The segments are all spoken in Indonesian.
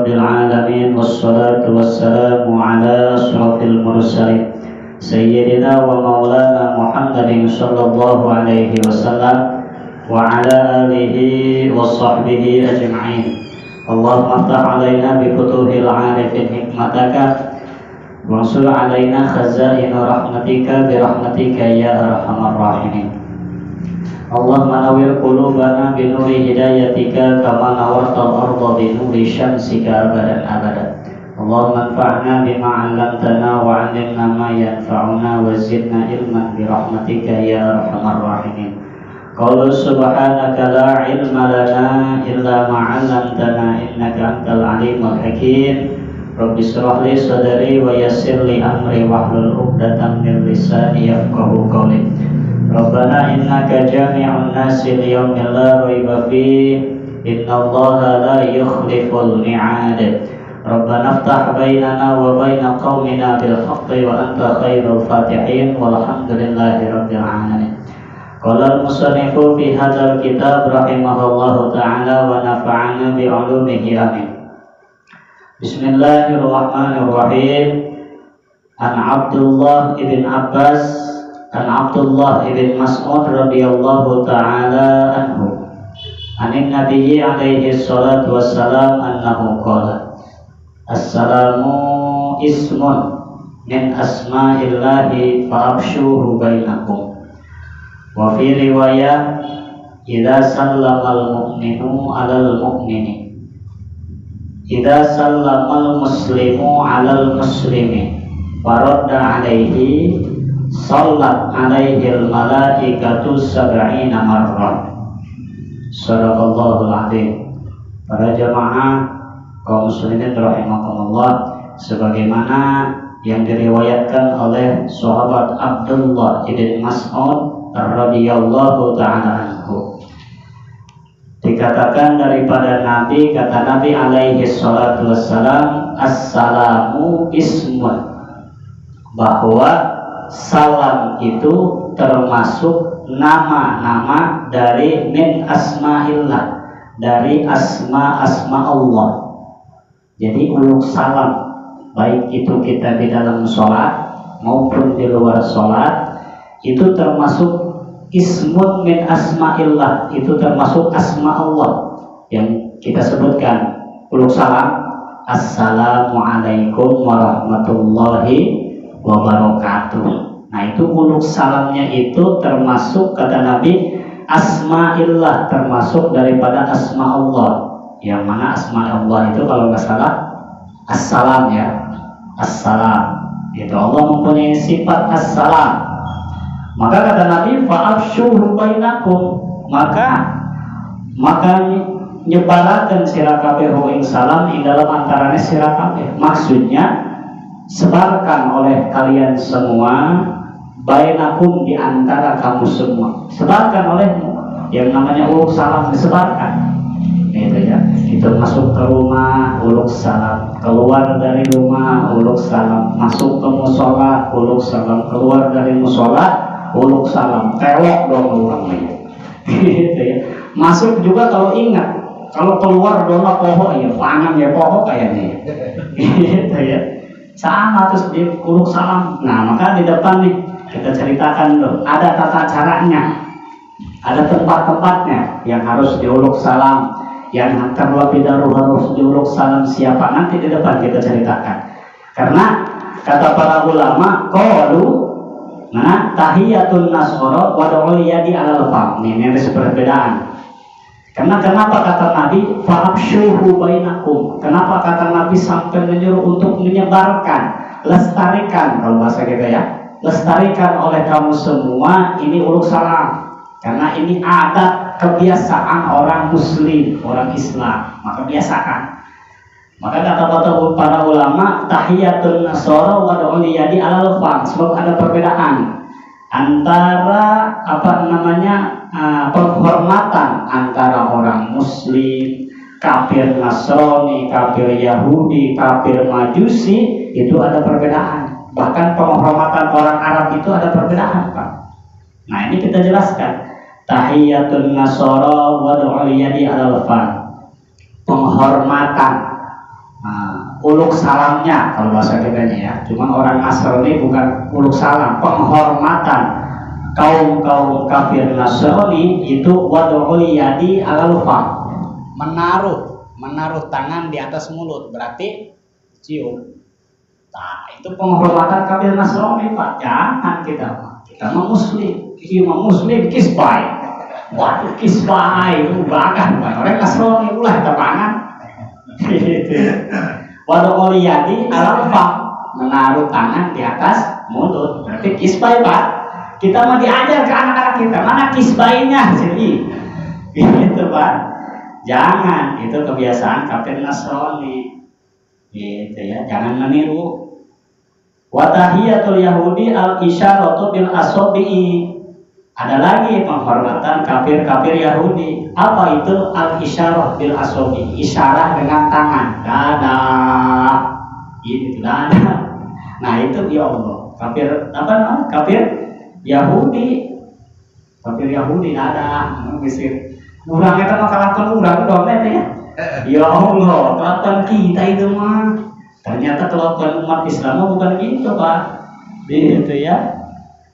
rabbil alamin, wassalatu wassalamu ala asyrafil mursalin sayyidina wa maulana Muhammadin sallallahu alaihi wasallam wa ala alihi wa sahbihi ajma'in. Allahumma aftah alaina bi futuhil arifin hikmataka wansur alaina khazaina rahmatika bi rahmatika ya arhamar rahimin. Allahumma nawwir qulubana bi nuri hidayatika kama nawwartal arda bi nuri syamsika abadan abadan. Allahumma anfa'na bima 'allamtana wa 'allimna ma yanfa'una wa zidna ilman bi rahmatika ya arhamar rahimin. Qul subhanaka la 'ilma lana illa ma 'allamtana innaka antal 'alimul hakim. Rabbi shrah li sadri wa yassir li amri wahlul 'uqdatam min lisani yafqahu qawli. Rabbana innaka jami'un nasi liyaumin la raiba fihi innallaha la yukhliful mi'ad. Rabbana iftah bainana wa baina qaumina bil haqqi wa anta khairul fatihin walhamdulillahi rabbil alamin. Qala al-musannifu fi hadzal kitab rahimahullahu ta'ala wa nafa'ana bi 'ulumihi amin. Bismillahirrahmanirrahim. An Abdullah ibn Abbas an Abdullah ibn Mas'ud radhiyallahu ta'ala anhu anin nabiyyi alaihi salatu wassalam annahu qala assalamu ismun min asma'illahi fa'abshuhu bainakum. Wa fi riwayah idza sallamal mu'minu 'alal mu'mini idza sallamal muslimu 'alal muslimi faradda 'alaihi sallat alaihil malaikatu sab'ina marrah. Shadaqallahul adzim. Para jamaah kaum muslimin rahimakumullah, sebagaimana yang diriwayatkan oleh sahabat Abdullah ibn Mas'ud radhiyallahu ta'ala anhu, dikatakan daripada Nabi, kata Nabi alaihi salatu wassalam, assalamu ismun, bahwa salam itu termasuk nama-nama dari min asma'illah, dari asma-asma Allah. Jadi uluk salam, baik itu kita di dalam sholat maupun di luar sholat, itu termasuk ismun min asma'illah, itu termasuk asma Allah yang kita sebutkan. Uluk salam, assalamualaikum warahmatullahi wabarakatuh. Nah, itu uluk salamnya itu termasuk, kata Nabi, asma'illah, termasuk daripada asma Allah. Yang mana asma Allah itu kalau nggak salah assalam, ya, assalam. Itu Allah mempunyai sifat assalam. Maka kata Nabi, fa'abshuhu bainakum, maka nyebarakan sira kabeh ing salam ing dalam antarane sira kabeh. Maksudnya sebarkan oleh kalian semua, bainakum, di antara kamu semua, sebarkan olehmu. Yang namanya uluk salam disebarkan, gitu ya. Itu masuk ke rumah uluk salam, keluar dari rumah uluk salam, masuk ke musola uluk salam, keluar dari musola uluk salam. Tewok dong orangnya, gitu ya. Masuk juga kalau ingat, kalau keluar doa pohon ya, pangan ya pohon kayaknya, gitu ya. Sama terus di uluk salam. Nah, maka di depan nih kita ceritakan tuh, ada tata caranya, ada tempat-tempatnya yang harus diuluk salam, yang terlebih dahulu harus diuluk salam siapa, nanti di depan kita ceritakan. Karena kata para ulama, qalu, nah, tahiyatun nasoro wa du'ul yadi alal fam. Ini ada perbedaan. Karena kenapa kata Nabi fa'abshuhu bainakum? Kenapa kata Nabi sampai menyuruh untuk menyebarkan, lestarikan, kalau bahasa kita ya, lestarikan oleh kamu semua ini uluk salam. Karena ini adat kebiasaan orang muslim, orang Islam, maka biasakan. Maka kata para ulama, tahiyatun nasara wa du'ul yadi alal fam, sebab ada perbedaan antara penghormatan antara orang muslim, kafir Nasrani, kafir Yahudi, kafir Majusi, itu ada perbedaan. Bahkan penghormatan orang Arab itu ada perbedaan, Pak. Nah, ini kita jelaskan. Tahiyatun nasara wa du'ul yadi alal fam, penghormatan uluk salamnya kalau bahasa kita ya. Cuman orang Nasrani bukan uluk salam, penghormatan kaum kafir Nasrani itu wad'ul yadi alal fam, menaruh tangan di atas mulut, berarti cium. Nah, itu penghormatan kafir Nasrani, Pak. Jangan kita mah muslim, kisbai. Waduh, kisbai itu bahkan orang Nasrani ulah tepangan. Gitu. Wad'ul yadi alal fam, menaruh tangan di atas mulut, berarti kisbai, Pak. Kita mau diajar ke anak-anak kita, mana kisbainya sini, gitu Pak. Jangan, itu kebiasaan kafir Nasrani, gitu ya. Jangan meniru. Wa tahiyatul Yahudi al isyaratu bil asabi'i. Ada lagi penghormatan kafir Yahudi. Apa itu al isyarah bil asabi? Isyarah dengan tangan, dadah, gitu dadah. Nah itu ya Allah, kafir Yahudi ada misir urang eta mah kalapan urang domet ya. Ya Allah, kelakuan kita itu mah ternyata kelakuan umat Islam bukan gitu, Pak. Gitu ya.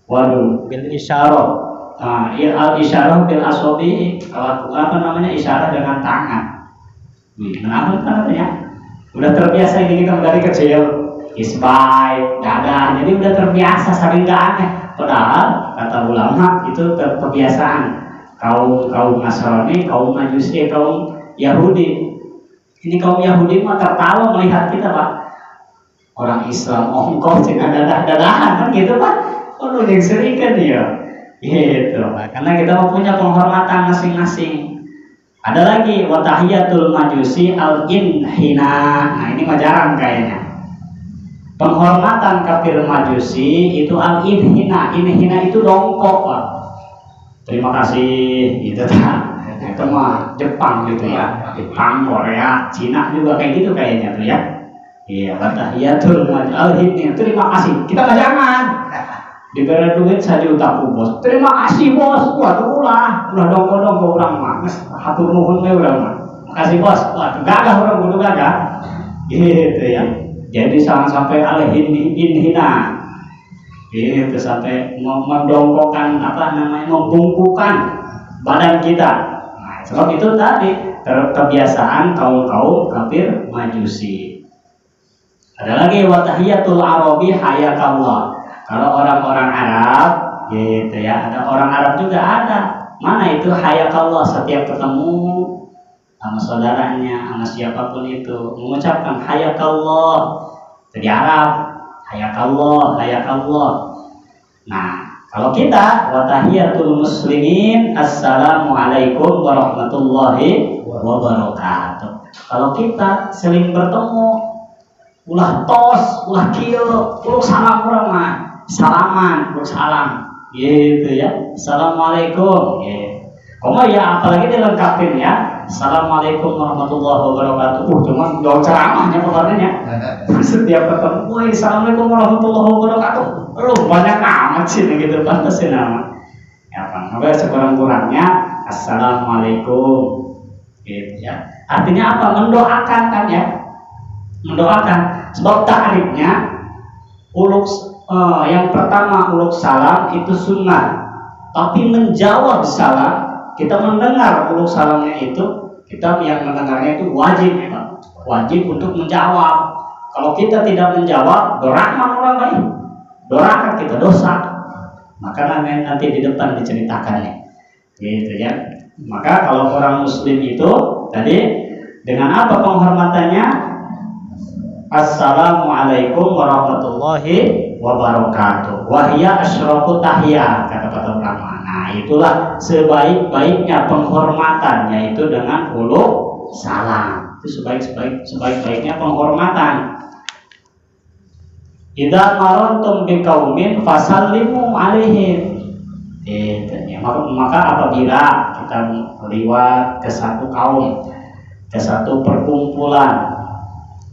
Waduh, bil isyarah. Nah, al isyarah bil asabi, kalau isyarah dengan tangan. Kenapa katanya? Udah terbiasa ini kita dari kecil. Isbai, dadah, jadi udah terbiasa, saling gak aneh. Padahal kata ulama itu kebiasaan kaum Nasrani, kaum Majusi, kaum Yahudi. Ini kaum Yahudi mah tertawa melihat kita, Pak. Orang Islam ongkos dengan dadah-dadahan kan gitu, Pak. Lu yang sering kan dia. Gitu, Pak. Karena kita punya penghormatan masing-masing. Ada lagi wa tahiyatul Majusi al-inhina. Nah, ini mah jarang kayaknya. Penghormatan kafir Majusi itu al-inhina. Inhina itu dongkok, Pak. Terima kasih, gitu kan. Itu mah Jepang gitu ya. Jepang, Korea, Cina juga kayak gitu kayaknya tuh ya. Iya, tahiyatul Majusi al-inhina. Terima kasih. Kita mah jangan. Diberi duit 1 juta ku bos. Terima kasih bos. Waduh ulah dongkok urang mah. Hatur nuhun we urang mah. Makasih bos. Waduh gagah urang kudu gagah. Gitu ya. Jadi jangan sampai inhina. Gitu sampai mendongkokkan membungkukan badan kita. Nah, sebab itu tadi kebiasaan kaum kafir Majusi. Ada lagi wa tahiyatul arabi hayakallah. Kalau orang-orang Arab, gitu ya, ada orang Arab juga ada. Mana itu hayakallah, setiap ketemu sama saudaranya, sama siapapun itu mengucapkan hayakallah. Jadi Arab, hayakallah. Nah, kalau kita wa tahiyatul muslimin assalamualaikum warahmatullahi wabarakatuh. Kalau kita sering bertemu, ulah tos, ulah kieu, ulah salam urang mah. Salaman, salam, gitu ya. Assalamualaikum, gitu. Koma ya, apalagi dilengkapin ya. Assalamualaikum warahmatullahi wabarakatuh. Cuma jauh ceramahnya kemarinnya. Setiap ketemu, assalamualaikum warahmatullahi wabarakatuh. Banyak amat sih, gitu pantasin nama. Ya, Pak. Sekurang-kurangnya assalamualaikum, gitu ya. Artinya apa? Mendoakan kan ya. Mendoakan. Sebab takribnya yang pertama uluk salam itu sunnah, tapi menjawab salam, kita mendengar uluk salamnya itu, kita yang mendengarnya itu wajib untuk menjawab. Kalau kita tidak menjawab, dorakan orang lain, dorakan kita dosa. Maka nanti di depan diceritakannya, gitu ya. Maka kalau orang Muslim itu tadi dengan apa penghormatannya? Assalamualaikum warahmatullahi wabarakatuh. Wahya asyrafut tahiyat, kata ulama. Nah, itulah sebaik-baiknya penghormatan, yaitu dengan uluk salam. Itu sebaik-baiknya penghormatan. Idza marantum biqaumin fasallimu alaihim. Maka apabila kita lewat ke satu kaum, ke satu perkumpulan,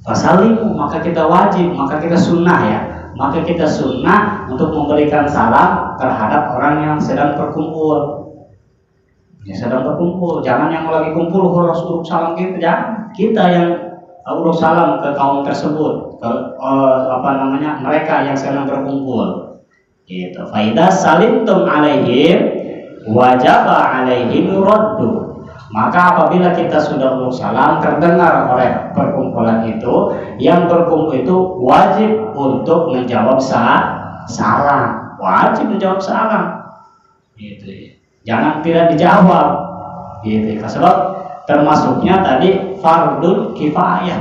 fasalimu, maka kita wajib, maka kita sunnah ya, maka kita sunnah untuk memberikan salam terhadap orang yang sedang berkumpul. Ya, sedang berkumpul, jangan yang lagi kumpul harus urut salam kita, jangan. Kita yang urus salam ke kaum tersebut, ke mereka yang sedang berkumpul. Gitu. Faida salimtum alaihim wajaba alaihim raddu. Maka apabila kita sudah urus salam terdengar oleh perkumpulan itu, yang berkumpul itu wajib untuk menjawab salam. Wajib menjawab salam. Gitu. Jangan tidak dijawab. Gitu. Sebab termasuknya tadi fardul kifayah.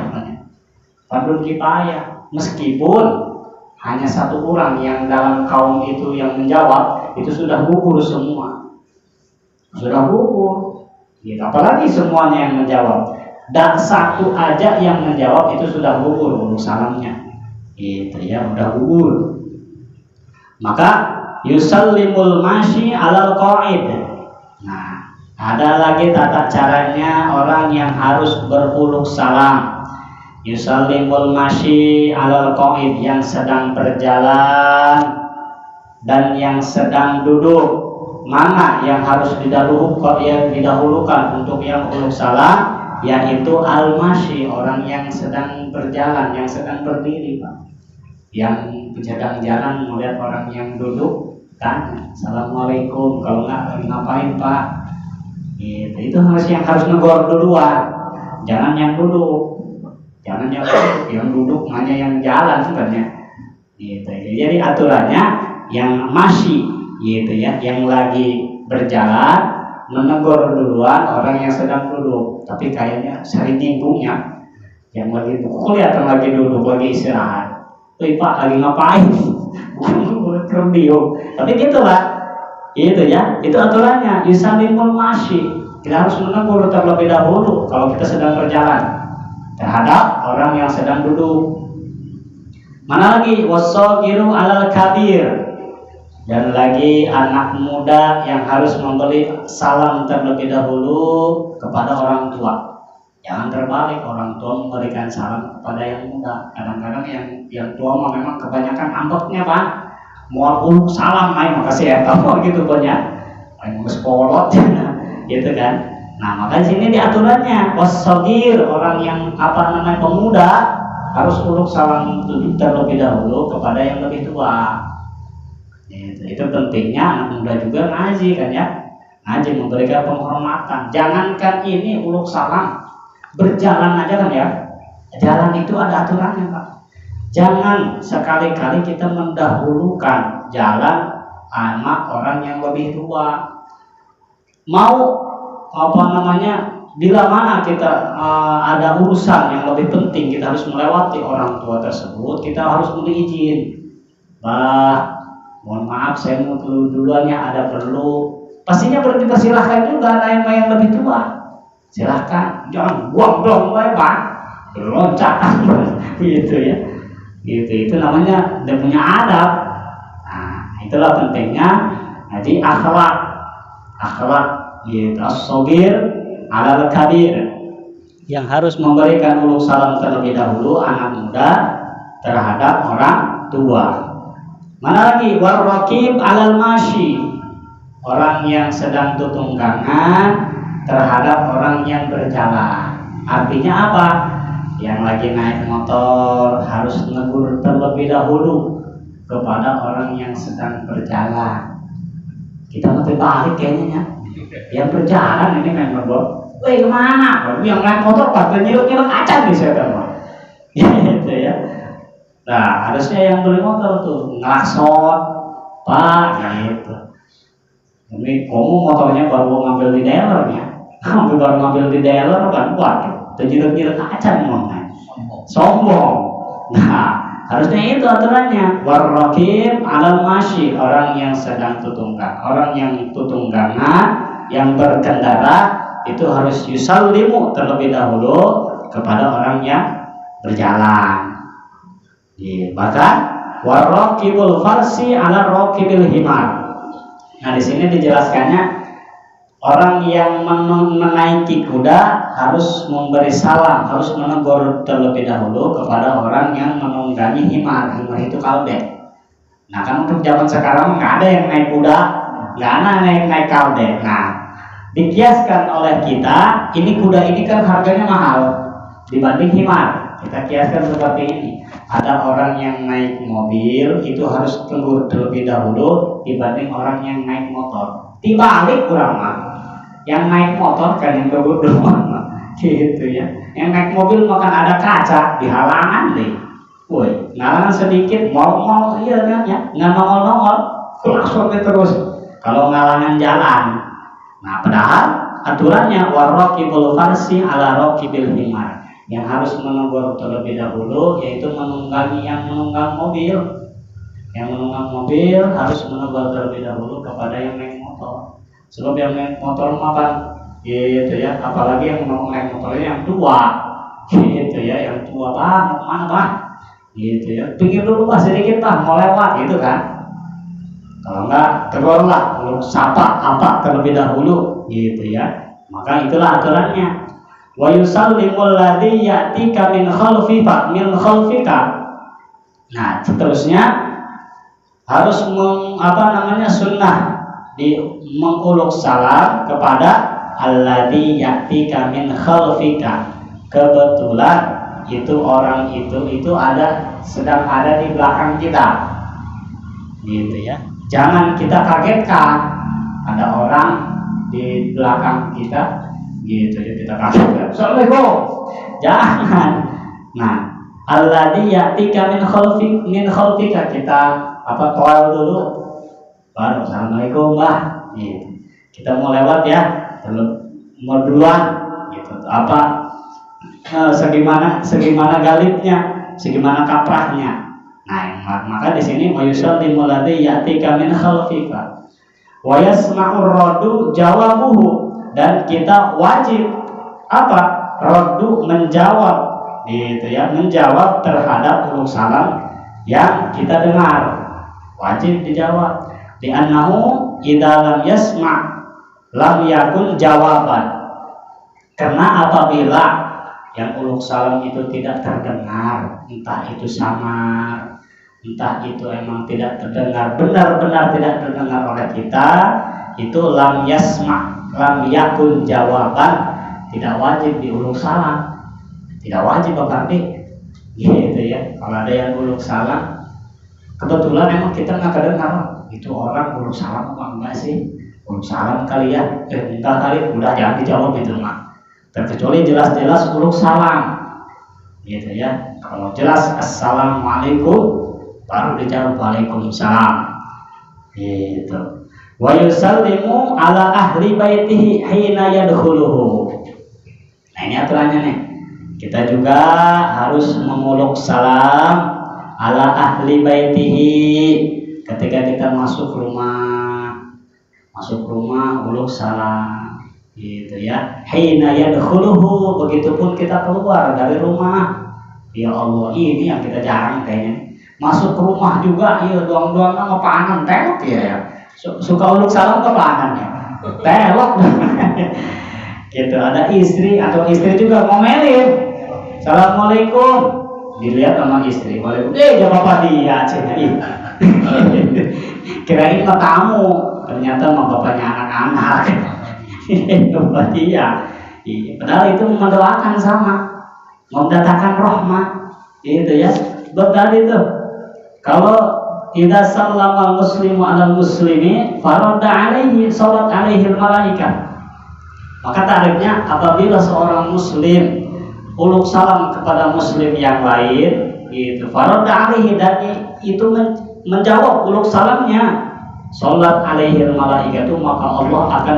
Fardul kifayah, meskipun hanya satu orang yang dalam kaum itu yang menjawab, itu sudah gugur semua. Sudah gugur. Gitu. Apalagi semuanya yang menjawab. Dan satu aja yang menjawab itu sudah gugur salamnya. Gitu ya, udah gugur. Maka yusallimul masyi alal qa'id. Nah, ada lagi tata caranya orang yang harus beruluk salam. Yusallimul masyi alal qa'id, yang sedang berjalan dan yang sedang duduk. Mana yang harus didahulukan untuk yang uluk salam? Yaitu al-masyi, orang yang sedang berjalan, yang sedang berdiri, Pak. Yang sedang jalan melihat orang yang duduk, tanya assalamualaikum, kalau nggak ngapain Pak? Gitu. Itu yang harus negor duluan, jangan yang duduk, yang duduk hanya yang jalan sebenarnya. Gitu. Jadi aturannya yang masih, gitu ya, yang lagi berjalan menegur duluan orang yang sedang duduk, tapi kayaknya sering nyinggungnya yang lagi kelihatan lagi duduk, lagi istirahat. Pak lagi ngapain? Tapi gitulah, itu ya, itu aturannya. Yusallimul masyi, kita harus menegur terlebih dahulu kalau kita sedang berjalan terhadap orang yang sedang duduk. Mana lagi wasaghiru alal kabir, dan lagi anak muda yang harus memberi salam terlebih dahulu kepada orang tua. Jangan terbalik, orang tua memberikan salam kepada yang muda. Kadang-kadang yang tua memang kebanyakan ambeknya, Pak. Mau uluk salam, makasih ya, kamu gitu banyak. Sekolot, gitu kan. Nah, maka di sini diaturannya wasagir, orang yang pemuda harus uluk salam terlebih dahulu kepada yang lebih tua. Itu pentingnya anak muda juga ngaji kan ya. Ngaji memberikan penghormatan. Jangankan ini uluk salam, berjalan aja kan ya, jalan itu ada aturannya, Pak. Jangan sekali-kali kita mendahulukan jalan sama orang yang lebih tua. Mau bila mana kita ada urusan yang lebih penting, kita harus melewati orang tua tersebut, kita harus beri izin. Mohon maaf, saya mau duluan ya, ada perlu. Pastinya dipersilahkan juga ada yang lebih tua. Silahkan, jangan buang-buang Pak, loncat gitu ya. Gitu, itu namanya dia punya adab. Nah, itulah pentingnya. Jadi akhlak gitu, as-sabir alal kabir, yang harus memberikan uluk salam terlebih dahulu anak muda terhadap orang tua. Mana lagi warraqib alal masyi, orang yang sedang tutunggangan terhadap orang yang berjalan. Artinya apa? Yang lagi naik motor harus menegur terlebih dahulu kepada orang yang sedang berjalan. Kita mesti balik kayaknya ya. Yang berjalan ini memang weh kemana? Yang naik motor pada nyiluk-nyiluk aja nih saya bilang. Gitu ya. Nah, harusnya yang beli motor tuh ngelakson, Pak, gitu. Ini kamu motornya baru ngambil di dealernya. Baru ngambil di dealer kan, waduh, terjiruk-jiruk aja ngomongnya, sombong. Nah, harusnya itu aturannya. Warraqib alal masyi, orang yang sedang tutunggang, orang yang tutunggangan, yang berkendara itu harus yusallimu terlebih dahulu kepada orang yang berjalan. Bahkan warraqibul farsi ala raqibil himar. Nah, di sini dijelaskannya orang yang menaiki kuda harus memberi salam, harus menegur terlebih dahulu kepada orang yang menunggangi himar. Himar itu kalbe. Nah, kan untuk zaman sekarang nggak ada yang naik kuda, nggak ada naik kalbe. Nah, dikiaskan oleh kita, ini kuda ini kan harganya mahal. dibanding himar. Kita kiaskan seperti ini. Ada orang yang naik mobil itu harus tunggu terlebih dahulu dibanding orang yang naik motor. Dibalik kurang mah. Yang naik motor kan yang tunggu duluan gitu ya. Yang naik mobil makan ada kaca di halangan deh. Woi, ngalangan sedikit mau iya kan ya, nggak nongol langsung terus. Kalau ngalangan jalan, nah padahal aturannya warraqibul farsi ala raqibil himar. Yang harus menunggu terlebih dahulu yaitu menunggangi yang menunggang mobil. Yang menunggang mobil harus menunggu terlebih dahulu kepada yang naik motor. Sebab yang naik motor makan gitu ya, apalagi yang naik motornya yang tua gitu ya, yang tua banget mana Pak gitu ya, pikir dulu Pak sedikit Pak mau lewat gitu kan. Kalau enggak tegur lah, sapa apa terlebih dahulu gitu ya. Maka itulah aturannya. Wa yusallimul ladzi ya'tika min khalfika. Nah, seterusnya harus sunnah di menguluk salam kepada alladzi ya'tika min khalfika. Kebetulan itu orang itu sedang ada di belakang kita. Gitu ya. Jangan kita kagetkan ada orang di belakang kita gitu ya, kita kagetkan. Assalamualaikum. Jangan. Nah, alladzi ya'tika min khalfika kita toel dulu. Baru assalamualaikum Mbah. Gitu. Kita mau lewat ya. Mau duluan gitu. Segimana galibnya, segimana kaprahnya. Nah, maka di sini mayusallimul ladzi ya'tika min khalfika wa yasma'ur raddu jawabuhu, dan kita wajib raddu menjawab gitu ya, menjawab terhadap uluk salam yang kita dengar, wajib dijawab. Di annahu idza lam yasma' lam yakun jawaban, karena apabila yang uluk salam itu tidak terdengar, entah itu samar, entah itu emang tidak terdengar, benar-benar tidak terdengar oleh kita, itu lam yasma, lam yakun jawaban, tidak wajib diuluk salam, tidak wajib berarti gitu ya. Kalau ada yang uluk salam, kebetulan emang kita nggak kedengar, itu orang uluk salam apa enggak sih? Uluk salam kali ya, enggak kali, udah jangan dijawab itu mah. Terkecuali jelas-jelas uluk salam gitu ya. Kalau jelas assalamualaikum baru dijawab waalaikumsalam gitu. Wa yusallimu ala ahli baitihi hina yadkhuluhu. Nah, ini aturannya nih. Kita juga harus menguluk salam ala ahli baitihi ketika kita masuk rumah uluk salam gitu ya. Hina yadkhuluhu, begitupun kita keluar dari rumah. Ya Allah, ini yang kita jarang kayaknya. Masuk ke rumah juga, iya doang-doang sama panan telok ya. Suka uluk salam ke panan ya. Telok. Gitu, ada istri atau istri juga ngomelin. Assalamualaikum. Dilihat sama istri, waalaikumsalam. Jawab apa dia, kirain mah tamu, ternyata mah bapaknya anak-anak. Bapak dia. Padahal itu mendoakan sama, mendatangkan rahmat, gitu ya. Berarti itu kalau idza sallama muslimu ala muslimi farada alaihi salat alaihi malaikat. Maka tarifnya apabila seorang muslim uluk salam kepada muslim yang lain, gitu, farada alaihi, dan itu menjawab uluk salamnya, salat alaihi malaikatu, maka Allah akan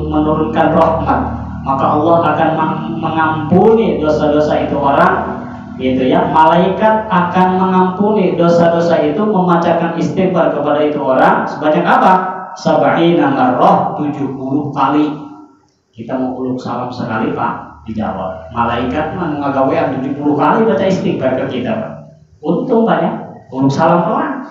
menurunkan rahmat, maka Allah akan mengampuni dosa-dosa itu orang, gitu ya. Malaikat akan mengampuni dosa-dosa itu, membacakan istighfar kepada itu orang sebanyak apa? Sab'ina marrah, 70 kali. Kita mau uluk salam sekali Pak, dijawab. Malaikat ngagawean 70 kali baca istighfar ke kita Pak. Untung banyak uluk salam doang.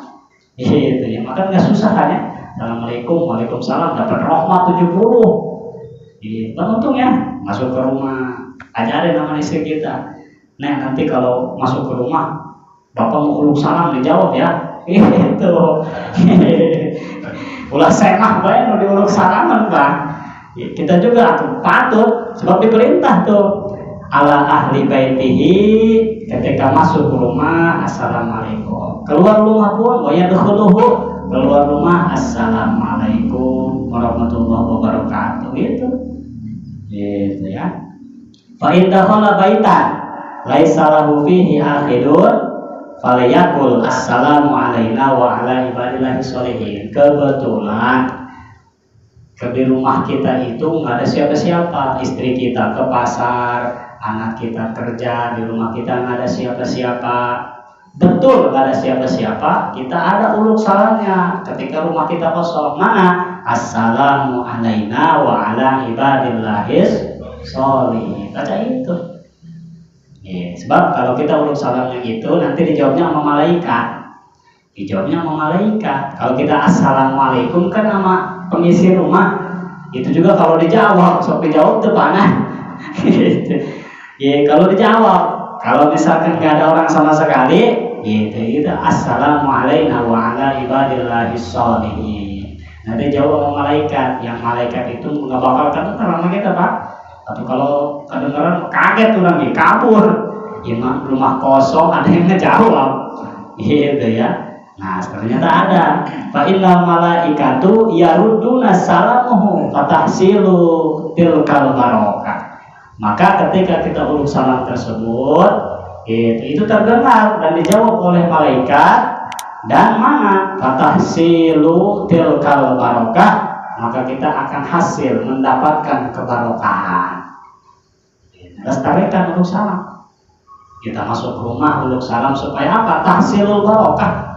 Gitu ya. Maka nggak susah kan ya. Assalamualaikum, waalaikumsalam, dapat rahmat 70. Gitu. Untung ya. Masuk ke rumah, ajarin nama istri kita. Nah, nanti kalau masuk ke rumah, Bapak mau uluk salam dijawab ya. Gitu. Ulah semah bae nu diuluk salaman, Pak. Kita juga patut, sebab diperintah tuh. ala ahli baitihi, ketika masuk rumah assalamualaikum, keluar rumah pun wa yadkhuluhu, keluar rumah assalamualaikum warahmatullahi wabarakatuh. Gitu ya. Fa in dakhala baitan laisa lahu fihi akhidun falyaqul assalamu alaina wa ala ibadillahi sholihin. Kebetulan di rumah kita itu nggak ada siapa-siapa, istri kita ke pasar, anak kita kerja, di rumah kita nggak ada siapa-siapa, betul nggak ada siapa-siapa, kita ada uluk salamnya ketika rumah kita kosong. Mana? Assalamu alaina wa ala ibadillahis sholihin. Baca itu. Sebab kalau kita uluk salamnya gitu, nanti dijawabnya sama malaikat. Kalau kita assalamualaikum kan sama pengisi rumah, itu juga kalau dijawab, sok dijawab depanan. Gitu. Kalau dijawab, kalau misalkan nggak ada orang sama sekali, gitu. Assalamualaikum wa ala ibadillahis sholihin. Nanti jawab sama malaikat, yang malaikat itu nggak bakal kedengeran sama kita, Pak. Tapi kalau kedengeran kaget tuh lagi, kabur. Rumah kosong ada yang ngejawab, gitu ya. Nah, ternyata ada. Fa innal malaikatu yarudduna salamuhu fatahsilu tilkal barokah. Maka ketika kita uluk salam tersebut, itu terdengar dan dijawab oleh malaikat, dan mana fatahsilu tilkal barokah, maka kita akan hasil mendapatkan kebarokahan. Lestarikan uluk salam. Kita masuk rumah uluk salam supaya apa? Tahsilul barokah.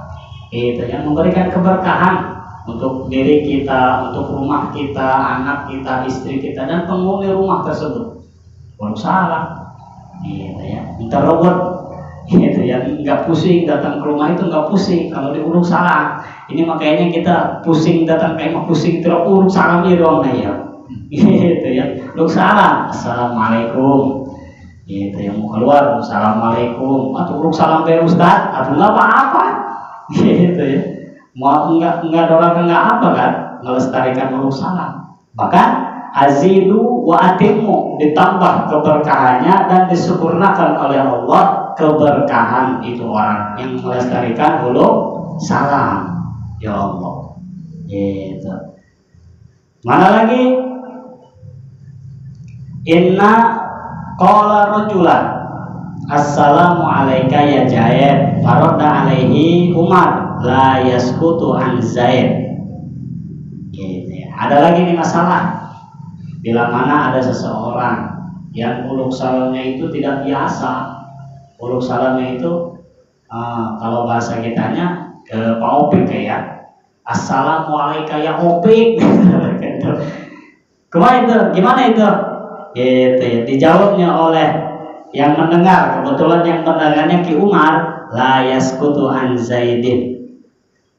Itu yang memberikan keberkahan untuk diri kita, untuk rumah kita, anak kita, istri kita, dan penghuni rumah tersebut. Uluk salam, gitu ya. Minta robot, gitu ya. Nggak pusing datang ke rumah itu, nggak pusing kalau di uluk salam. Ini makanya kita pusing datang kayak pusing terus uluk salam ini doang ya. Gitu ya. Uluk salam, assalamualaikum. Gitu ya, mau keluar, assalamualaikum. Atau uluk salam dari Ustaz, atau nggak apa-apa. Gitu ya, mau enggak ada orang enggak apa kan, melestarikan uluk salam. Bahkan azidu wa atimu, ditambah keberkahannya dan disempurnakan oleh Allah keberkahan itu orang yang melestarikan uluk salam. Ya Allah, gitu. Mana lagi? Inna qala rajulan assalamu alayka ya Zaid, faradda alaihi Umar la yaskutu an Zaid. Gitu ya. Ada lagi nih masalah, bila mana ada seseorang yang uluk salamnya itu tidak biasa. Uluk salamnya itu kalau bahasa kitanya ke Pak Opik ya, assalamu alayka ya Opik. Gimana itu? Gitu ya. Dijawabnya oleh yang mendengar, kebetulan yang mendengarnya Ki Umar, la yaskutu an Zaidin.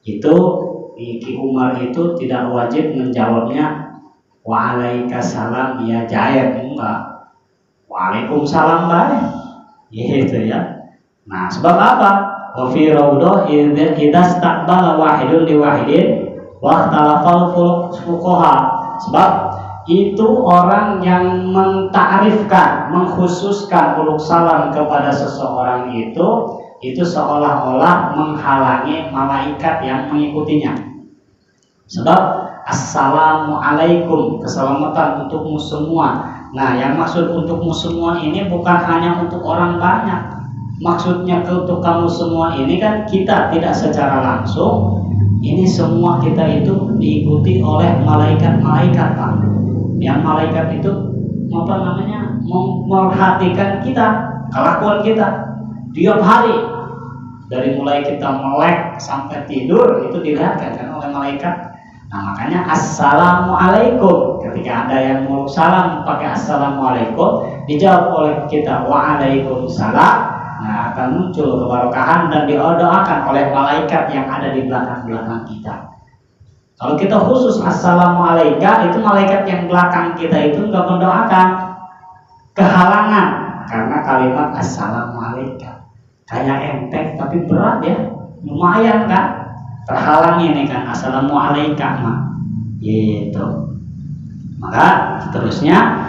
Itu Ki Umar itu tidak wajib menjawabnya wa alaikasalam ya Zaid, enggak. Waalaikumsalam baik. Gitu ya. Nah, sebab apa? Wa fi raudhah idza staqbala wahidun li wahidin wa ikhtalafal fuqaha. Sebab itu orang yang mentakrifkan, mengkhususkan uluk salam kepada seseorang itu seolah-olah menghalangi malaikat yang mengikutinya. Sebab assalamualaikum, keselamatan untukmu semua. Nah, yang maksud untukmu semua ini bukan hanya untuk orang banyak. Maksudnya untuk kamu semua ini kan kita tidak secara langsung. Ini semua kita itu diikuti oleh malaikat-malaikat, Pak. Yang malaikat itu memperhatikan kita, kelakuan kita tiap hari, dari mulai kita melek sampai tidur itu dilihatkan kan oleh malaikat. Nah, makanya assalamualaikum, ketika ada yang mau salam pakai assalamualaikum, dijawab oleh kita waalaikumsalam. Nah, akan muncul keberkahan dan didoakan oleh malaikat yang ada di belakang kita. Kalau kita khusus assalamualaikum, itu malaikat yang belakang kita itu enggak mendoakan, kehalangan karena kalimat assalamualaikum. Kayak enteng tapi berat ya, lumayan kan, terhalangi ini kan assalamualaikum gitu. Maka seterusnya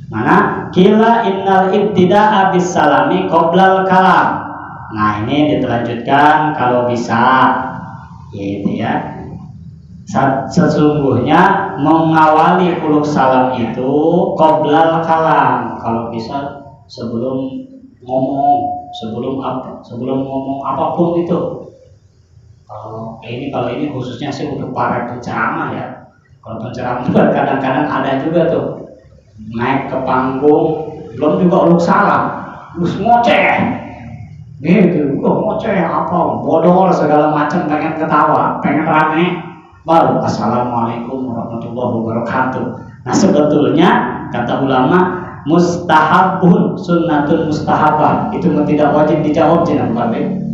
Mana kila innal ibtida'a bis salami qoblal kalam. Nah ini ditelanjutkan kalau bisa, gitu ya. Sesungguhnya mengawali huluk salam itu qoblal kalam, kalau bisa sebelum ngomong, sebelum ngomong apapun itu. Kalau ini khususnya sih untuk para penceramah ya. Kalau penceramah kadang-kadang ada juga tuh naik ke panggung belum juga huluk salam, terus ngoceh, gitu, ngoceh apa, bodol segala macam, pengen ketawa, pengen rame. Baru assalamualaikum warahmatullahi wabarakatuh. Nah sebetulnya kata ulama mustahabun sunnatun mustahabah itu tidak wajib dijawab jangan Babe,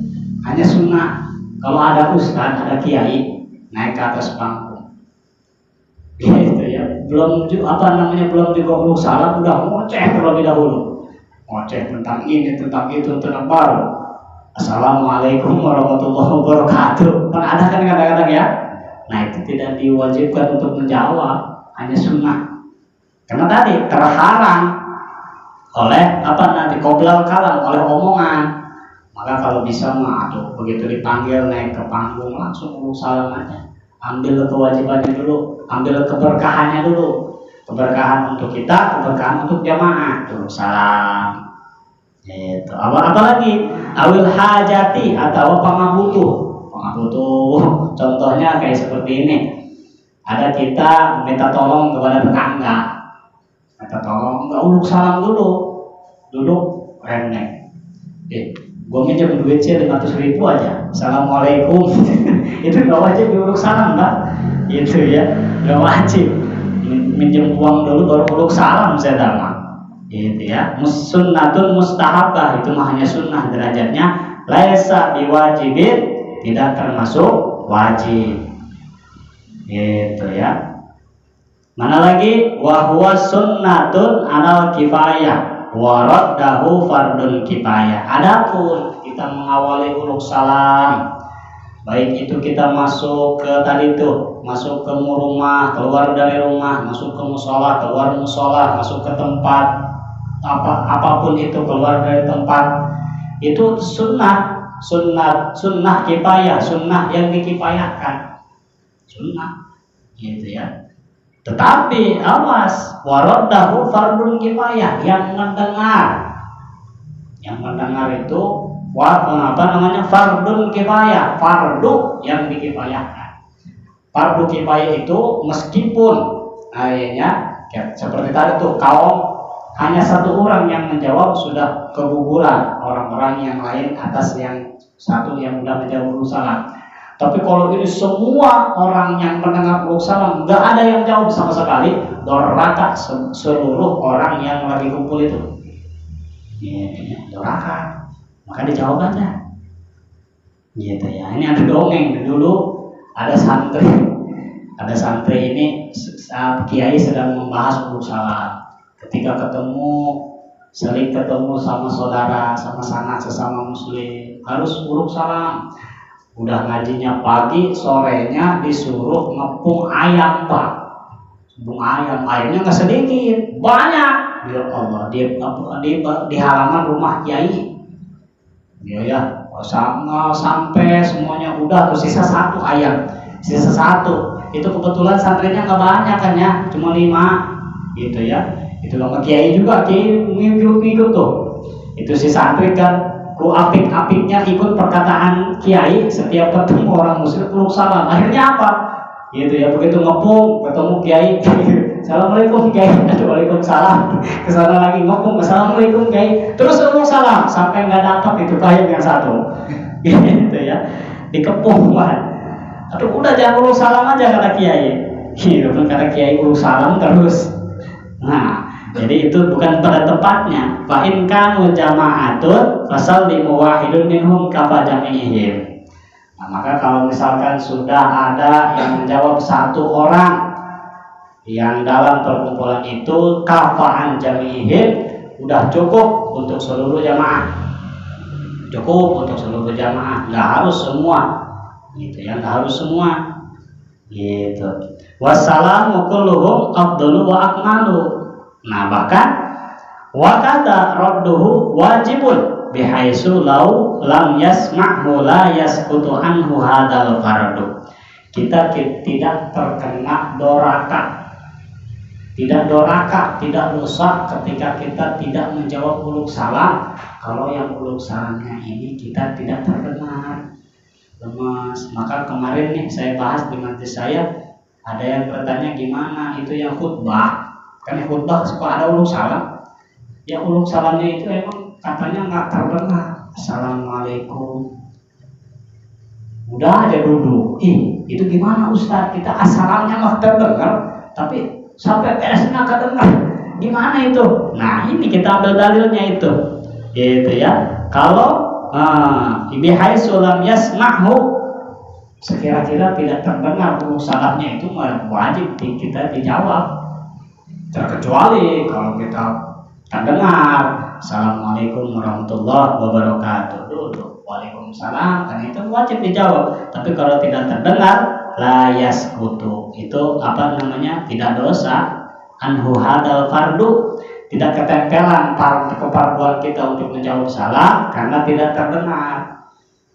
hanya sunnah. Kalau ada ustaz, ada kiai naik ke atas panggung, gitu ya, belum juga salam udah ngoceh terlebih dahulu, ngoceh tentang ini tentang itu tentang baru assalamualaikum warahmatullahi wabarakatuh. Kan ada kan kadang-kadang ya. Nah itu tidak diwajibkan untuk menjawab, hanya sunnah. Karena tadi terhalang oleh nanti qoblal kalam, oleh omongan. Maka kalau bisa mah begitu dipanggil naik ke panggung langsung salam aja. Ambil kewajibannya dulu, ambil keberkahannya dulu. Keberkahan untuk kita, keberkahan untuk jamaah. Dulu salam. Itu. Apalagi awil hajati atau pangabutuh. Contohnya kayak seperti ini. Ada kita minta tolong kepada tetangga, minta tolong, nggak uluk salam dulu, duduk rendeng. Gue minjem duit sih 500.000 aja, assalamualaikum. Itu nggak wajib diuluk salam, Mbak. Itu ya, nggak wajib. Minjem uang dulu baru uluk salam saya dalam. Gitu ya. Sunnatun mustahabah itu mah hanya sunnah derajatnya, laisa biwajibin, tidak termasuk wajib, gitu ya. Mana lagi wahwa sunnatun alal kifayah waraddahu fardun kifayah. Adapun kita mengawali huluk salam, baik itu kita masuk ke tadi itu, masuk ke rumah, keluar dari rumah, masuk ke musola, keluar musola, masuk ke tempat apapun itu, keluar dari tempat itu sunnah kifayah, sunnah yang dikifayahkan, sunnah, gitu ya. Tetapi awas, waraddahu fardun kifayah, yang mendengar itu fardun kifayah, fardu yang dikifayahkan. Fardu kifayah itu meskipun akhirnya seperti tadi tuh kaum hanya satu orang yang menjawab sudah keguguran orang-orang yang lain atas yang satu yang sudah menjawab huluk salam. Tapi kalau ini semua orang yang mendengar huluk salam nggak ada yang jawab sama sekali, doraka seluruh orang yang lagi kumpul itu. Doraka, maka dijawab aja. Gitu ya. Ini ada dongeng dulu, ada santri ini kiai sedang membahas huluk salam. Ketika sering ketemu sama saudara, sama sanak sesama muslim, harus huluk salam. Udah ngajinya pagi, sorenya disuruh ngepung ayam, Pak. Ngepung ayam, ayamnya nggak sedikit, banyak. Ya Allah, di halaman rumah kiai. Ya, sampai semuanya udah tuh sisa satu ayam, sisa satu. Itu kebetulan santrinya nggak banyak kan ya, cuma 5, gitu ya. Itu sama kiai juga, kiai ngikut tuh. Itu si santri kan, apik-apiknya ikut perkataan kiai setiap ketemu orang muslim huluk salam. Akhirnya apa? Gitu ya, begitu ngepung ketemu kiai, assalamualaikum kiai, waalaikumsalam. Kesana lagi ngepung, assalamualaikum kiai, terus huluk salam sampai nggak dapat itu ayam yang satu. Gitu ya, dikepung banget. Aduh, udah jangan huluk salam aja kata kiai. Gitu kata kiai, huluk salam terus. Nah, jadi itu bukan pada tempatnya. Fa in kanu jama'atun fasallimu wahidun minhum kafa jami'ihim. Nah, maka kalau misalkan sudah ada yang menjawab satu orang yang dalam perkumpulan itu kafa'an jami'ihim, udah cukup untuk seluruh jamaah. Cukup untuk seluruh jamaah, nggak harus semua. Gitu ya, nggak harus semua. Gitu. Wassalamu kulluhum afdalu wa akmalu. Nah bahkan Wa kata radduhu wajibun bihaitsu law lam yasma'hu la yasqutu anhu hadzal fardu. Kita tidak terkena doraka. Tidak doraka, tidak dosa ketika kita tidak menjawab uluk salam. Kalau yang uluk salamnya ini kita tidak terdengar. Lemas. Maka kemarin nih saya bahas di majelis saya, ada yang bertanya gimana itu yang khutbah. Kan yang khutbah suka ada uluk salam. Yang uluk salamnya itu emang katanya nggak terdengar. Assalamualaikum. Udah aja duduk. Itu gimana Ustaz? Kita asalannya mah terdengar, tapi sampai beresnya nggak dengar. Gimana itu? Nah ini kita ambil dalilnya itu. Gitu ya. Kalau bihaitsu lam yasma'hu, sekira-kira tidak terdengar uluk salamnya itu wajib kita dijawab. Terkecuali kalau kita terdengar Assalamualaikum warahmatullahi wabarakatuh, duduk Waalaikumsalam, kan itu wajib dijawab. Tapi kalau tidak terdengar la yasqutu, itu apa namanya, tidak dosa. Anhu hadal fardu, tidak ketempelan keparduan kita untuk menjawab salam karena tidak terdengar,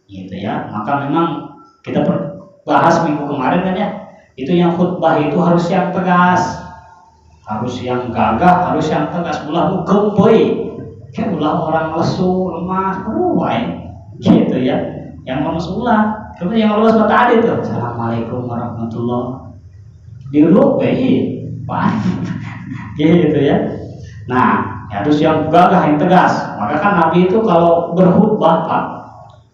gitu ya. Maka memang kita bahas minggu kemarin kan ya, itu yang khutbah itu harus yang tegas, harus yang gagah, harus yang tegas. Ulah gempoi, kayak ulah orang lesu, lemah, gitu ya. Yang lemes ulah. Kemudian yang lulus tadi itu Assalamualaikum warahmatullahi diurut Pak gitu ya. Nah harus yang gagah, yang tegas. Maka kan Nabi itu kalau berkhutbah Pak,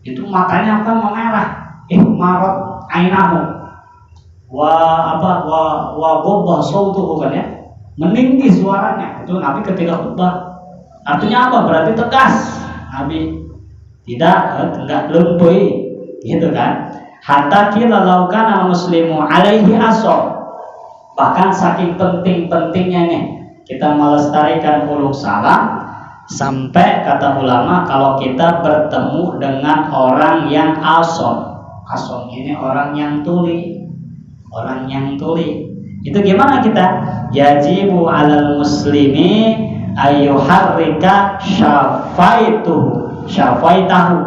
itu matanya kan memerah, marot ainahu wa gobah sautuhu kan ya, meninggi suaranya. Itu Nabi ketika khutbah. Artinya apa? Berarti tegas. Nabi tidak lembut, gitu kan. Hatta kila laukana muslimu alaihi asom. Bahkan saking penting-pentingnya nih kita melestarikan uluk salam, sampai kata ulama kalau kita bertemu dengan orang yang asom. Asom ini orang yang tuli. Orang yang tuli itu gimana kita? Yajibu alal muslimi ayyuharrika syafaitahu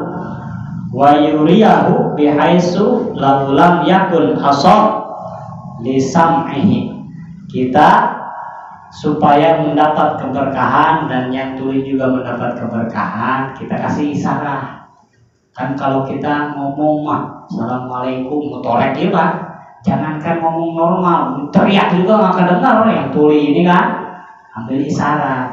wa yuriyahu bihaitsu law lam yakun asab li sam'ihi. Kita supaya mendapat keberkahan dan yang tuli juga mendapat keberkahan, kita kasih isyarat. Kan kalau kita ngomong mah Assalamualaikum mutolek ya Pak, jangankan ngomong normal, teriak juga nggak kedengar. Yang tuli ini kan ambil isyarat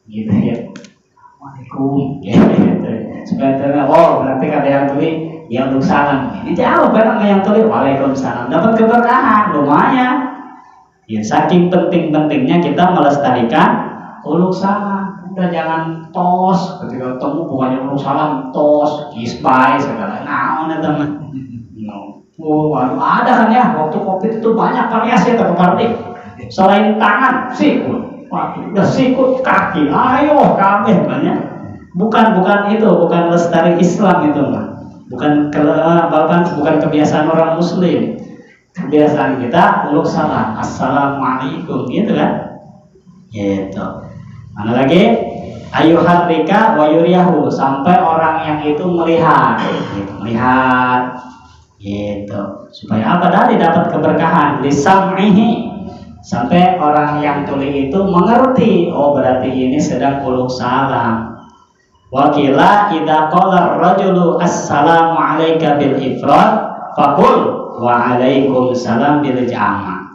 gitu ya, Assalamualaikum gitu. Sebenarnya berarti kata yang tuli yang untuk salam ini jauh kan yang tuli Waalaikumsalam, dapat keberkahan lumayan ya. Saking penting-pentingnya kita melestarikan uluk salam. Udah jangan tos ketika ketemu, bukannya uluk salam tos kispai segala naon teman. Waduh ada kan ya, waktu Covid itu banyak variasi atau party. Selain tangan sikut, udah sikut kaki, ayo kabeh banyak. Bukan itu, bukan lestari Islam itu mah. Bukan kebiasaan orang Muslim. Kebiasaan kita uluk salam, assalamualaikum, gitu kan? Gitu. Mana lagi? Ayyuharrika wa yuriyahu, sampai orang yang itu melihat, gitu, melihat, gitu. Supaya apa? Tadi dapat keberkahan. Lisam'ihi, sampai orang yang tuli itu mengerti, oh berarti ini sedang uluk salam. Wakila idza qala ar-rajulu assalamu alayka bil ifrad faqul wa alaikumussalam bil jama'.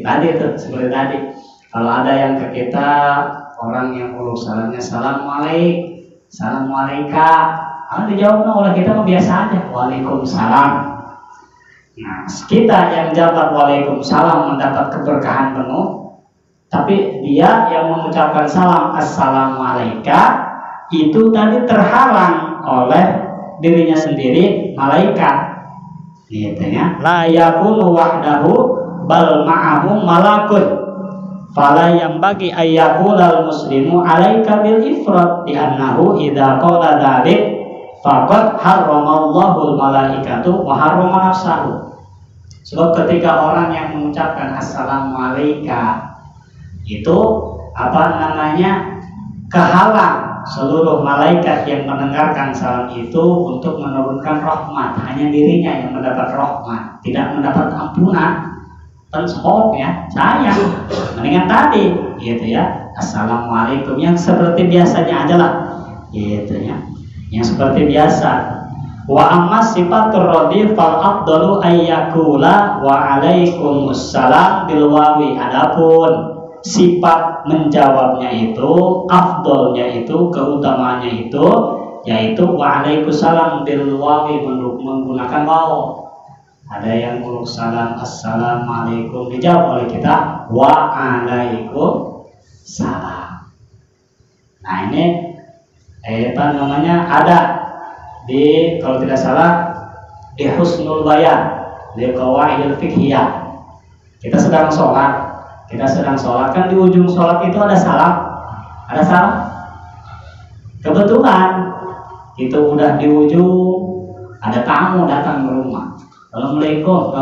Tadi itu seperti tadi. Kalau ada yang ke kita orang yang uluk salamnya assalamualaikum, assalamualaikum, dijawabnya oleh kita biasa aja waalaikumsalam. Nah kita yang jawab waalaikumsalam mendapat keberkahan penuh, tapi dia yang mengucapkan salam assalamualaikum itu tadi terhalang oleh dirinya sendiri, malaikat, gitu ya. La yakunu wahdahu bal ma'ahu malakun fala yanbaghi ayyaqulal muslimu alaika bil ifrad di annahu idza qala dzalik faqad harramallahu al malaikatu wa harrama nafsahu. Sebab ketika orang yang mengucapkan assalamualaikum itu apa namanya, kehalang seluruh malaikat yang mendengarkan salam itu untuk menurunkan rahmat. Hanya dirinya yang mendapat rahmat, tidak mendapat ampunan. Tenspot ya, sayang. Mendingan tadi, gitu ya. Assalamualaikum yang seperti biasanya aja lah, gitu ya. Yang seperti biasa. Wa amma sifatur radhi fal afdalu ayyakula wa alaikumussalam bil wawi. Adapun sifat menjawabnya itu, afdolnya itu, keutamaannya itu, yaitu wa alaikumussalam bil wawi, menggunakan waw. Ada yang muluk salam, assalamualaikum, dijawab oleh kita wa alaikumussalam. Nah ini apa namanya, ada di, kalau tidak salah, di Husnul Bayan, di Qawaidul Fiqhiyah. Kita sedang sholat kan, di ujung sholat itu ada salam, kebetulan itu udah di ujung, ada tamu datang ke rumah. Assalamualaikum.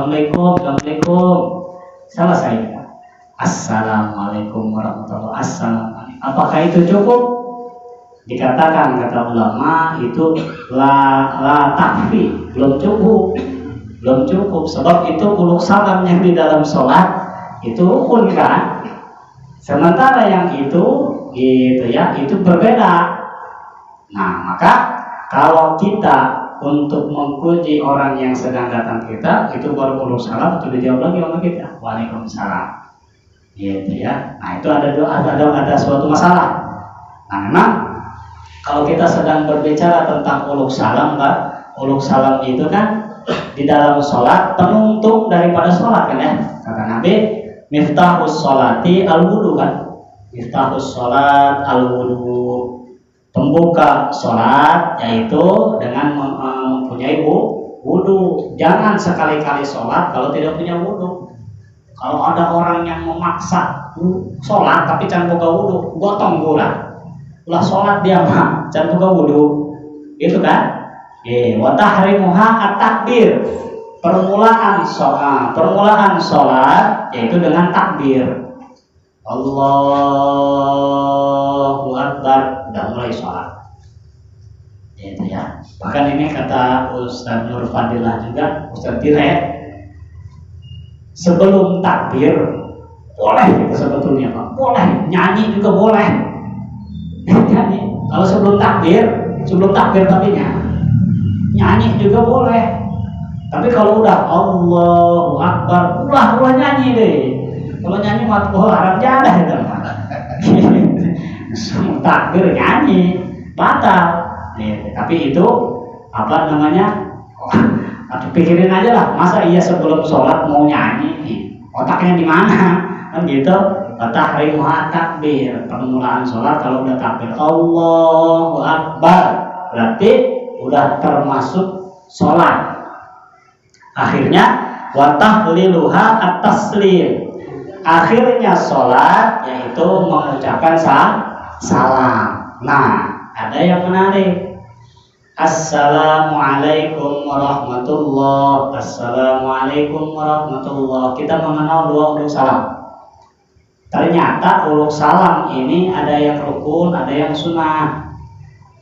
Selesai. Assalamualaikum warahmatullahi wabarakatuh. Apakah itu cukup? Dikatakan kata ulama itu la takfi, belum cukup. Sebab itu uluk salam yang di dalam sholat itu rukun kan. Sementara yang itu gitu ya, itu berbeda. Nah maka kalau kita untuk mengpuji orang yang sedang datang kita, itu baru uluk salam, itu dijawab lagi oleh kita, waalaikumsalam, gitu ya. Nah itu ada suatu masalah. Nah memang kalau kita sedang berbicara tentang uluk salam, Pak, uluk salam itu kan di dalam sholat penutup daripada sholat kan ya. Kata Nabi, miftahus sholati al-wudu kan. Miftahus sholat al-wudu. Pembuka sholat yaitu dengan mempunyai wudu. Jangan sekali-kali sholat kalau tidak punya wudu. Kalau ada orang yang memaksa sholat tapi jangan buka wudu, gotong gula. Ulah sholat dia mah, jangan buka wudu, gitu kan? Wa tahrimuha at-takbir. Permulaan sholat yaitu dengan takbir. Allahu Akbar, udah mulai sholat, gitu ya. Bahkan ini kata Ustaz Nur Fadilah juga, Ustaz Dire, sebelum takbir boleh itu sebetulnya Pak, boleh nyanyi juga boleh. Nyanyi kalau sebelum takbir tapi nyanyi juga boleh. Tapi kalau udah Allahu Akbar, ulah nyanyi deh. Kalau nyanyi mah haram jadah itu. Takbir nyanyi batal. Tapi itu apa namanya? Pikirin aja lah. Masa iya sebelum sholat mau nyanyi? Otaknya di mana? Kan gitu. Tahrimuha takbir. Permulaan sholat kalau udah takbir Allahu Akbar, berarti udah termasuk sholat. Akhirnya wa tahliluha at-taslim. Akhirnya sholat yaitu mengucapkan salam. Nah, ada yang menarik. Assalamualaikum warahmatullahi. Assalamualaikum warahmatullahi. Kita mengenal dua uluk salam. Ternyata uluk salam ini ada yang rukun, ada yang sunnah.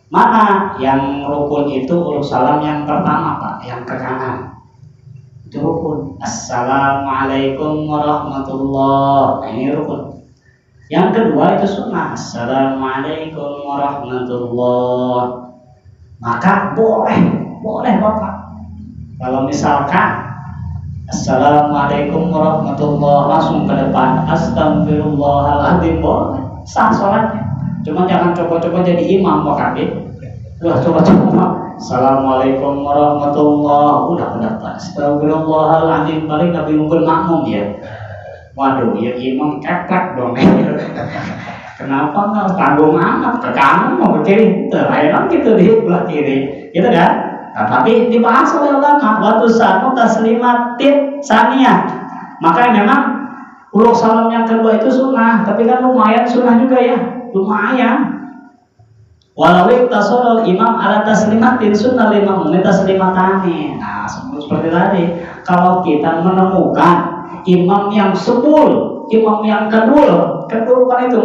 Mana yang rukun itu uluk salam yang pertama Pak, yang ke kanan. Itu rukun. Assalamualaikum warahmatullahi. Nah, ini rukun. Yang kedua itu sunnah. Assalamualaikum warahmatullahi. Maka boleh Bapak. Kalau misalkan Assalamualaikum warahmatullahi langsung ke depan Astagfirullahaladzim, boleh, sah sholatnya. Cuma jangan coba-coba jadi imam Pak Kabit. Coba-coba Assalamualaikum warahmatullahi, udah pendapat Astagfirullahaladzim, paling Nabi mungkin makmum ya. Waduh, ya imam keplek dong. Kenapa nggak tanggung amat ke kanan mau ke kiri? Terlalu gitu di belah kiri, gitu kan? Nah, tapi dibahas oleh ulama waktu satu taslimatin saniyah. Maka memang uluk salam yang kedua itu sunnah, tapi kan lumayan sunnah juga ya, lumayan. Walau iktasorul imam ala taslimatin sunnah lima menit taslimatani. Nah, seperti tadi, kalau kita menemukan imam yang sebul imam yang kedua kan itu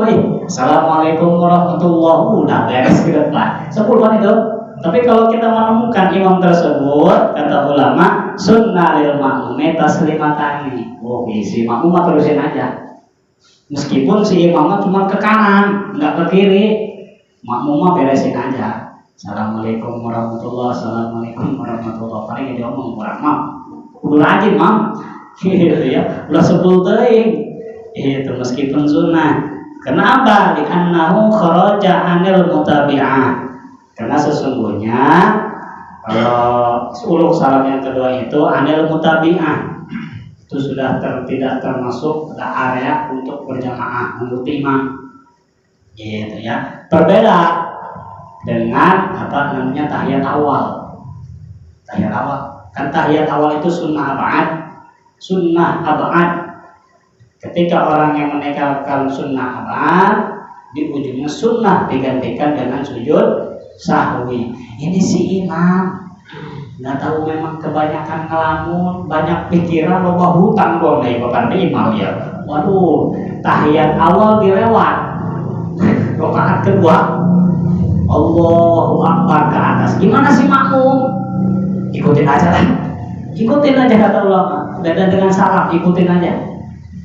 Assalamualaikum warahmatullahi wabarakatuh. Udah beres gitu Pak. 10 kan itu. Tapi kalau kita menemukan imam tersebut, kata ulama, sunnah lil ma'mumi taslimatani. Oh, isi makmum terusin aja. Meskipun si imamnya cuma ke kanan, nggak ke kiri, makmum beresin aja. Assalamualaikum warahmatullahi wabarakatuh. Assalamualaikum warahmatullahi wabarakatuh. Paling dia ngomong kurang mam. Udah rajin mam. Gitu ya. Udah 10 teuing. Itu meskipun sunnah. Kenapa? Li'annahu kharaja 'anil mutabi'ah. Karena sesungguhnya kalau uluk salam yang kedua itu anil mutabi'ah, itu sudah tidak termasuk area untuk berjamaah menurut imam, gitu ya. Berbeda dengan apa namanya tahiyat awal. Tahiyat awal kan tahiyat awal itu sunnah abad. Ketika orang yang meninggalkan sunnah abad, di ujungnya sunnah digantikan dengan sujud sahwi. Ini si imam nggak tahu, memang kebanyakan ngelamun, banyak pikiran, loba hutang dong nih bapak imam ya. Waduh, tahiyat awal dilewat, rakaat kedua Allahu Akbar ke atas. Gimana sih makmum? Ikutin aja lah, ikutin aja kata ulama. Dan dengan salam ikutin aja.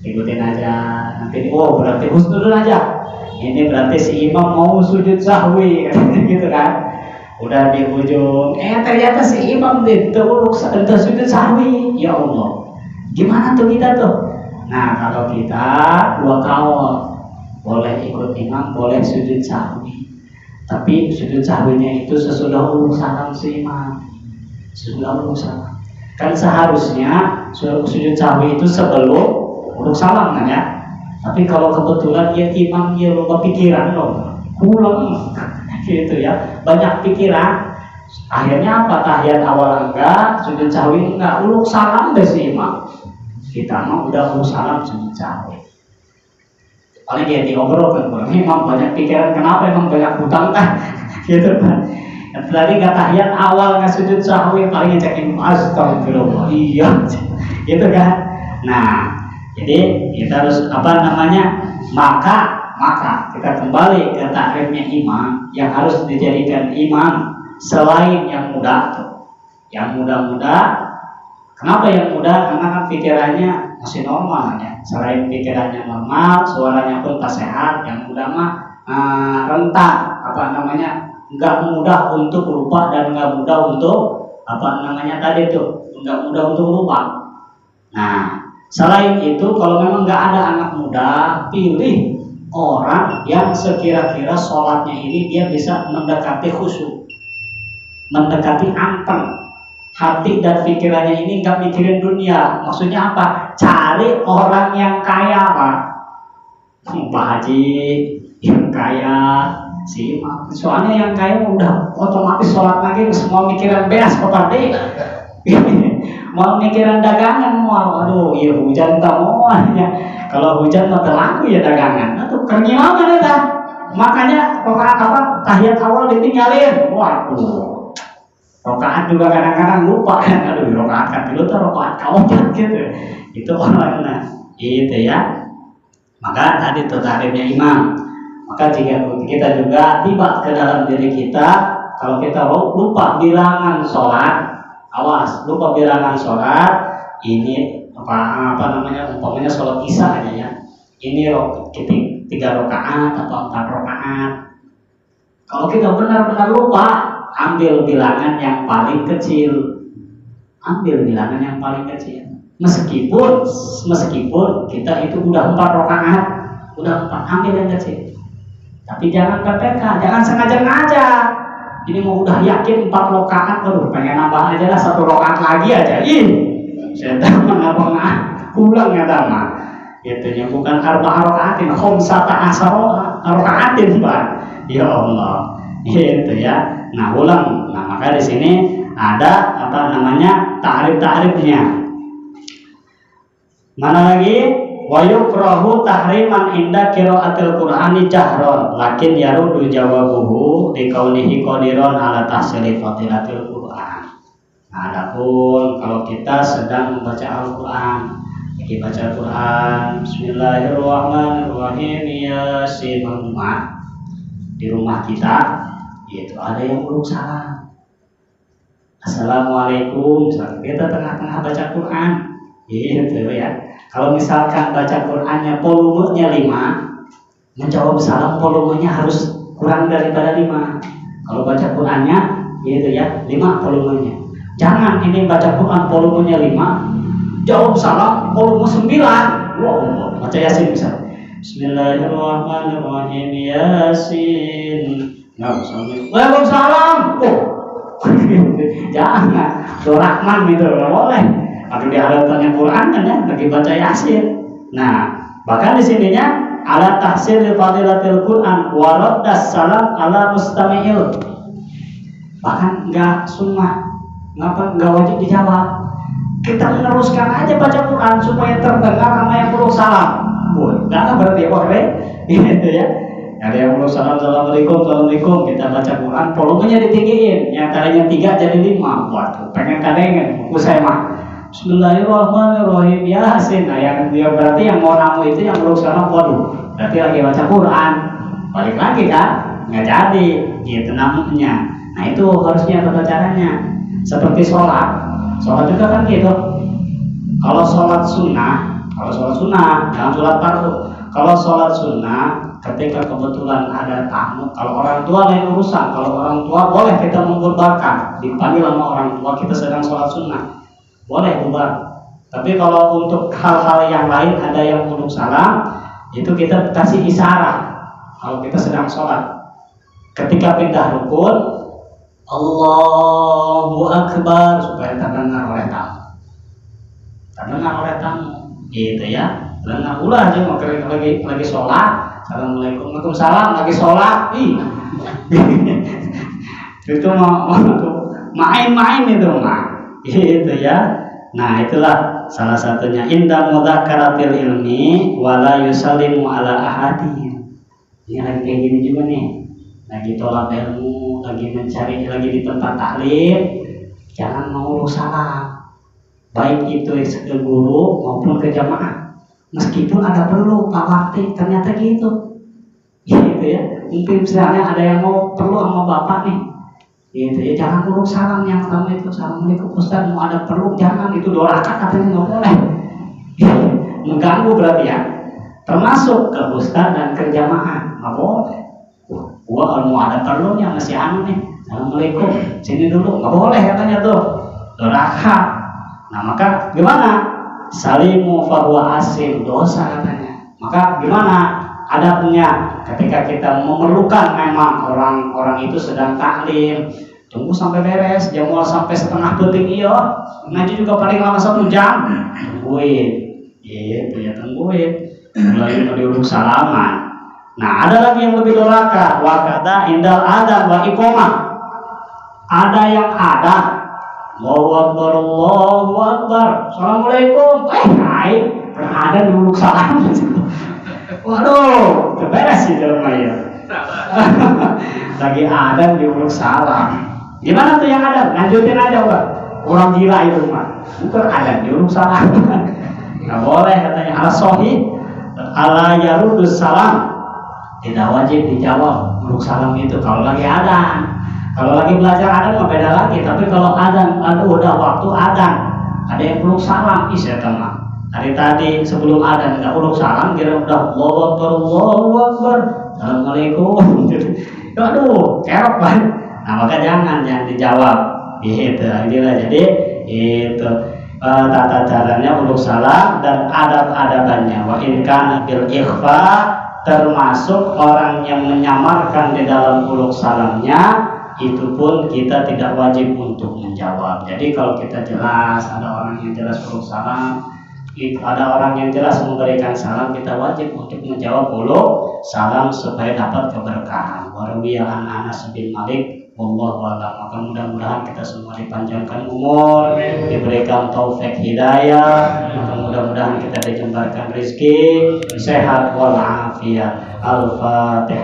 Nanti berarti husnudun aja. Ini berarti si imam mau sujud sahwi gitu kan. Udah di ujung ternyata si imam itu sujud sahwi. Ya Allah, gimana tuh kita tuh? Nah, kalau kita 2 kaul, boleh ikut imam, boleh sujud sahwi. Tapi sujud sahwinya itu sesudah uluk salam si imam. Sesudah uluk salam. Kan seharusnya sujud sahwi itu sebelum uluk salam kan ya. Tapi kalau kebetulan dia imam, dia lupa pikiran loh, pulang gitu ya, banyak pikiran. Akhirnya apa? Tahiyat awal enggak, sujud sahwi enggak, uluk salam deh si imam. Kita mah udah uluk salam sujud sahwi. Paling dia diobrol kan, imam banyak pikiran, kenapa emang banyak hutang kan? Gitu kan. Tadi nggak tahiyat awal nggak sujud sahwi, paling ngecekin astagfirullah, iya, gitu kan. Nah, jadi kita harus maka kita kembali ke takrifnya imam yang harus dijadikan imam selain yang muda. Yang muda-muda, kenapa yang muda? Karena kan pikirannya masih normal ya. Selain pikirannya normal, suaranya pun tak sehat. Yang muda mah rentan, nggak mudah untuk lupa dan nggak mudah untuk nggak mudah untuk lupa. Nah, selain itu, kalau memang nggak ada anak muda, pilih orang yang sekira-kira sholatnya ini dia bisa mendekati khusyuk, mendekati anteng, hati dan pikirannya ini nggak mikirin dunia. Maksudnya apa? Cari orang yang kaya, Pak. Pak Haji yang kaya, soalnya yang kaya udah otomatis sholat lagi, semua mikiran beas, Pak Dek. Mau mikiran dagangan, aduh, iya hujan tamuannya. Kalau hujan mah terlaku ya dagangan. Tuh keringinan ya. Makanya tahiyat awal ditinggalin. Waduh, rokaat juga kadang-kadang lupa kan. Aduh, rokaat kan dulu tuh rokaat kawajan gitu. Itu orangnya, gitu ya. Maka tadi tuh takrifnya imam. Maka jika kita juga tiba ke dalam diri kita, kalau kita lupa bilangan sholat. Awas, lupa bilangan sholat. Ini umpamanya sholat isya aja ya. Ini 3 rakaat atau 4 rakaat. Kalau kita benar-benar lupa, ambil bilangan yang paling kecil. Meskipun kita itu udah 4 rakaat, ambil yang kecil. Tapi jangan PPK, jangan sengaja-ngaja. Ini mau udah yakin 4 rakaat, pengen nambah aja lah 1 rakaat lagi aja. Saya tahu mengapa pulang ya dama. Itunya bukan 4 rakaatin, khamsata asyara rakaatin, Pak. Ya Allah. Itu ya. Nah, ulang. Nah, maka di sini ada takrif-takrifnya. Mana lagi? Wa yukrahu tahriman inda qiraatil Qur'ani jahron, lakin yarudu jawabuhu liqaunihi qadiron ala tahsili fadilatil Qur'an. Nah, adapun kalau kita sedang membaca Al-Qur'an, baca Quran, Bismillahirrahmanirrahim, Yasin, di rumah kita, itu ada yang belum salam. Assalamualaikum, misalnya kita tengah-tengah baca Quran, gitu ya. Kalau misalkan baca Qurannya volumenya 5, menjawab salam volumenya harus kurang daripada 5. Kalau baca Qurannya, gitu ya, 5 volumenya. Jangan ini baca Quran volumenya 5, jawab salam volume 9. Wow, baca Yasin misalnya. Bismillahirrahmanirrahim, Yasin. Waalaikumsalam. Oh. Jangan, Rahman gitu, nggak boleh. Aduh, di halatannya Quran kan ya, lagi baca Yasin. Nah, bahkan di sininya ala tahsil fadilatil Quran wa raddas salam ala mustami'il. Bahkan nggak sunnah, nggak wajib dijawab. Kita meneruskan aja baca Quran supaya terdengar sama yang perlu salam. Nggak berarti boleh, gitu ya. Ada yang perlu salam, assalamualaikum, kita baca Quran, volumenya ditinggiin, yang tadinya 3 jadi 5. Waduh, pengen kadengen, buku saya mah. Bismillahirrahmanirrahim, Yasin. Nah, yang dia berarti yang mau namu itu yang perlu salam, waduh, berarti lagi baca Quran. Balik lagi kan, nggak jadi, gitu namanya. Nah itu harusnya tata caranya. Seperti sholat juga kan gitu. Kalau sholat sunnah, jangan sholat fardu. Kalau sholat sunnah, ketika kebetulan ada tamu, kalau orang tua lain urusan. Kalau orang tua boleh kita mengurbarkan, dipanggil sama orang tua kita sedang sholat sunnah, boleh bubar. Tapi kalau untuk hal-hal yang lain ada yang untuk salam, itu kita kasih isyarat. Kalau kita sedang sholat, ketika pindah rukun, Allahu Akbar, supaya terdengar oleh tamu, gitu ya. Dengar ulah aja mau lagi sholat. Assalamualaikum, waalaikumsalam, lagi sholat, itu mau main-main itu gitu ya. Nah itulah salah satunya inda mudzakaratil ilmi wala yusallimu ala ahadin. Ini lagi kayak gini juga nih, lagi tolak ilmu, lagi mencari, lagi di tempat taklim, jangan mau salam, baik itu ke guru maupun ke jamaah. Meskipun ada perlu Pak Wakti, ternyata gitu ya. Mungkin misalnya ada yang mau perlu sama bapak nih, gitu ya, jangan perlu salam yang pertama itu, assalamualaikum Ustaz, mau ada perlu, jangan, itu 2 rakaat katanya nggak boleh. Mengganggu berarti ya, termasuk ke Ustaz dan ke jamaah nggak boleh. Gua kalau mau ada perlu yang masih nih, assalamualaikum, sini dulu, nggak boleh katanya tuh, 2 rakaat. Nah maka gimana? Salimu fahuwa asim, dosa katanya. Maka gimana adabnya ketika kita memerlukan memang orang itu sedang taklim, tunggu sampai beres, jangan sampai setengah detik. Iya, ngaji juga paling lama 1 jam, tungguin, gitu ya, tungguin. Mulai diuruk salaman. Nah ada lagi yang lebih doraka, wakada indal adzan wa iqamah. Ada yang ada Allahu Akbar, Allahu Akbar, assalamualaikum, hai, berada dulu salam. Waduh, beres sih dalam ya. Lagi ada diuruk salam. Gimana tuh yang ada? Lanjutin aja udah. Orang gila itu mah. Bukan ada diuruk salam. Nggak boleh katanya. Al-Sahih, ala yarudus salam. Tidak wajib dijawab uruk salam itu kalau lagi ada. Kalau lagi belajar adzan mah beda lagi, tapi kalau adzan, udah waktu adzan, ada yang uruk salam, saya teman. Hari tadi sebelum adzan nggak uruk salam, kira udah Allahu Akbar, assalamualaikum. Aduh, kerok kan. Nah maka jangan dijawab. Gitu, inilah jadi itu tata caranya uruk salam dan adab-adabannya. Wa in kana bil ikhfa, termasuk orang yang menyamarkan di dalam uruk salamnya. Itu pun kita tidak wajib untuk menjawab. Jadi kalau kita jelas, ada orang yang jelas uruk salam, ada orang yang jelas memberikan salam, kita wajib untuk menjawab uruk salam supaya dapat keberkahan. Warwiya an Anas bin Malik, wallahu a'lam. Maka mudah-mudahan kita semua dipanjangkan umur, diberikan taufik hidayah, maka mudah-mudahan kita dijembarkan rezeki, sehat wal afiat. Al-Fatihah.